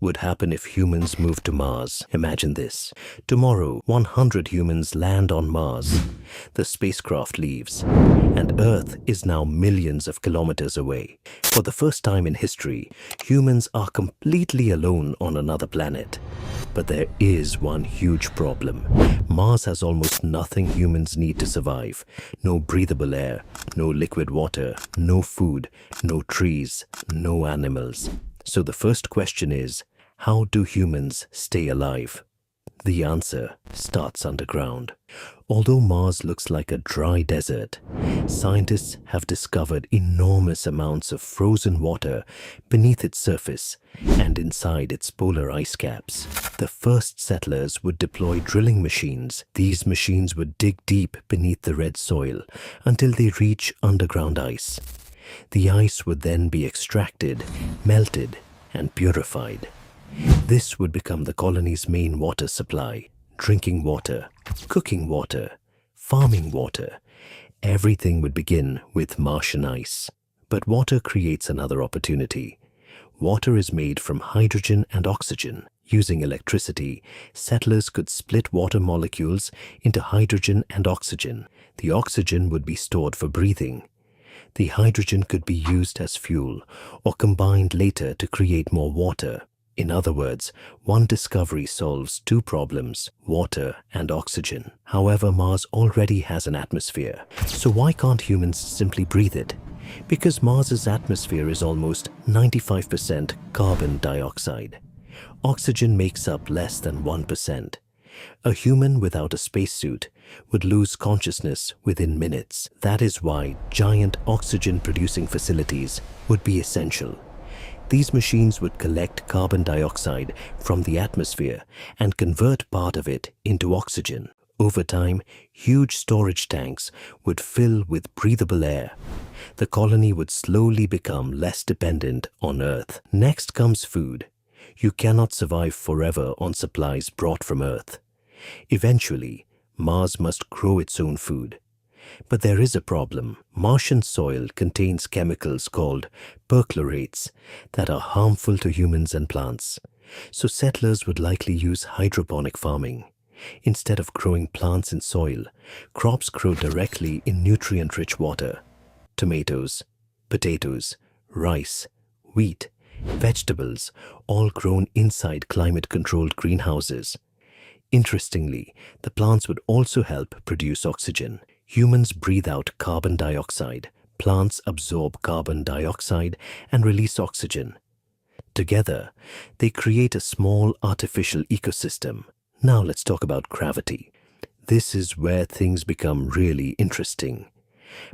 would happen if humans moved to Mars. Imagine this. Tomorrow, 100 humans land on Mars. The spacecraft leaves, and Earth is now millions of kilometers away. For the first time in history, humans are completely alone on another planet. But there is one huge problem. Mars has almost nothing humans need to survive. No breathable air, no liquid water, no food, no trees, no animals. So the first question is, how do humans stay alive? The answer starts underground. Although Mars looks like a dry desert, scientists have discovered enormous amounts of frozen water beneath its surface and inside its polar ice caps. The first settlers would deploy drilling machines. These machines would dig deep beneath the red soil until they reach underground ice. The ice would then be extracted, melted, and purified. This would become the colony's main water supply. Drinking water, cooking water, farming water. Everything would begin with Martian ice. But water creates another opportunity. Water is made from hydrogen and oxygen. Using electricity, settlers could split water molecules into hydrogen and oxygen. The oxygen would be stored for breathing. The hydrogen could be used as fuel or combined later to create more water. In other words, one discovery solves two problems, water and oxygen. However, Mars already has an atmosphere. So why can't humans simply breathe it? Because Mars's atmosphere is almost 95% carbon dioxide. Oxygen makes up less than 1%. A human without a spacesuit would lose consciousness within minutes. That is why giant oxygen-producing facilities would be essential. These machines would collect carbon dioxide from the atmosphere and convert part of it into oxygen. Over time, huge storage tanks would fill with breathable air. The colony would slowly become less dependent on Earth. Next comes food. You cannot survive forever on supplies brought from Earth. Eventually, Mars must grow its own food. But there is a problem. Martian soil contains chemicals called perchlorates that are harmful to humans and plants. So settlers would likely use hydroponic farming. Instead of growing plants in soil, crops grow directly in nutrient-rich water. Tomatoes, potatoes, rice, wheat, vegetables, all grown inside climate-controlled greenhouses. Interestingly, the plants would also help produce oxygen. Humans breathe out carbon dioxide, plants absorb carbon dioxide and release oxygen. Together, they create a small artificial ecosystem. Now let's talk about gravity. This is where things become really interesting.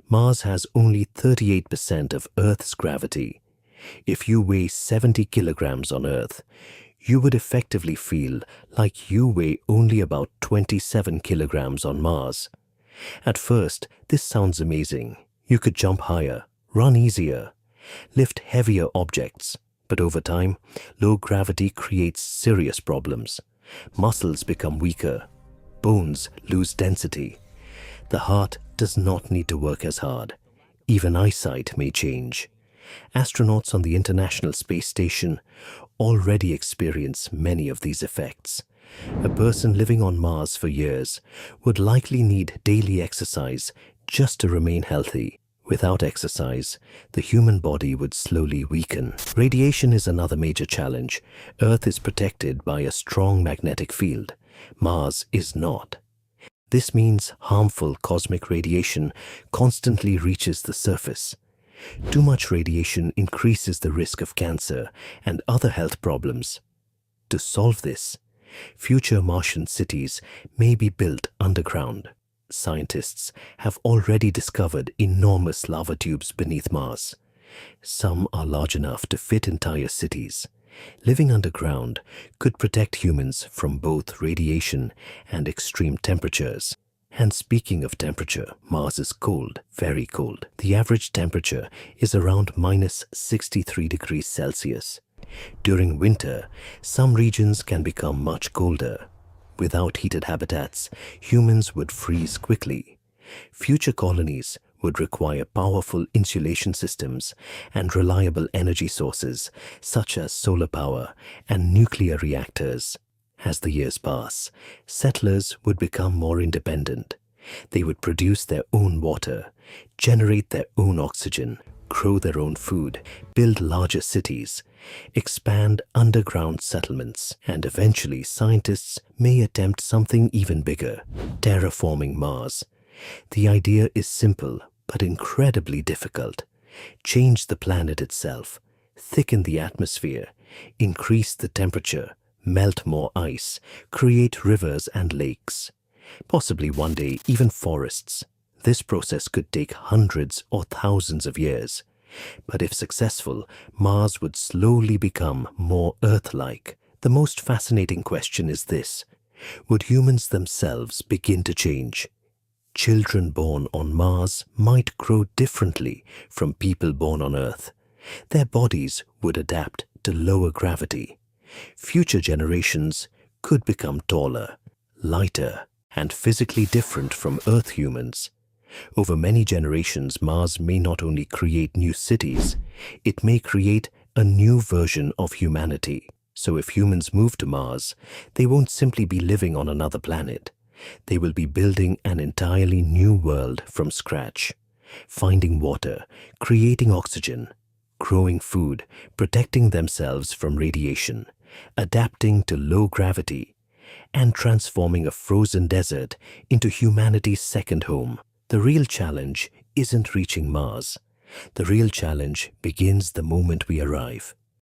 Mars has only 38% of Earth's gravity. If you weigh 70 kilograms on Earth, you would effectively feel like you weigh only about 27 kilograms on Mars. At first, this sounds amazing. You could jump higher, run easier, lift heavier objects. But over time, low gravity creates serious problems. Muscles become weaker. Bones lose density. The heart does not need to work as hard. Even eyesight may change. Astronauts on the International Space Station already experience many of these effects. A person living on Mars for years would likely need daily exercise just to remain healthy. Without exercise, the human body would slowly weaken. Radiation is another major challenge. Earth is protected by a strong magnetic field. Mars is not. This means harmful cosmic radiation constantly reaches the surface. Too much radiation increases the risk of cancer and other health problems. To solve this, future Martian cities may be built underground. Scientists have already discovered enormous lava tubes beneath Mars. Some are large enough to fit entire cities. Living underground could protect humans from both radiation and extreme temperatures. And speaking of temperature, Mars is cold, very cold. The average temperature is around -63 degrees Celsius. During winter, some regions can become much colder. Without heated habitats, humans would freeze quickly. Future colonies would require powerful insulation systems and reliable energy sources such as solar power and nuclear reactors. As the years pass, settlers would become more independent. They would produce their own water, generate their own oxygen, grow their own food, build larger cities, expand underground settlements, and eventually scientists may attempt something even bigger, terraforming Mars. The idea is simple but incredibly difficult. Change the planet itself, thicken the atmosphere, increase the temperature, melt more ice, create rivers and lakes. Possibly one day even forests. This process could take hundreds or thousands of years. But if successful, Mars would slowly become more Earth-like. The most fascinating question is this: would humans themselves begin to change? Children born on Mars might grow differently from people born on Earth. Their bodies would adapt to lower gravity. Future generations could become taller, lighter, and physically different from Earth humans. Over many generations, Mars may not only create new cities, it may create a new version of humanity. So if humans move to Mars, they won't simply be living on another planet. They will be building an entirely new world from scratch, finding water, creating oxygen, growing food, protecting themselves from radiation, adapting to low gravity, and transforming a frozen desert into humanity's second home. The real challenge isn't reaching Mars. The real challenge begins the moment we arrive.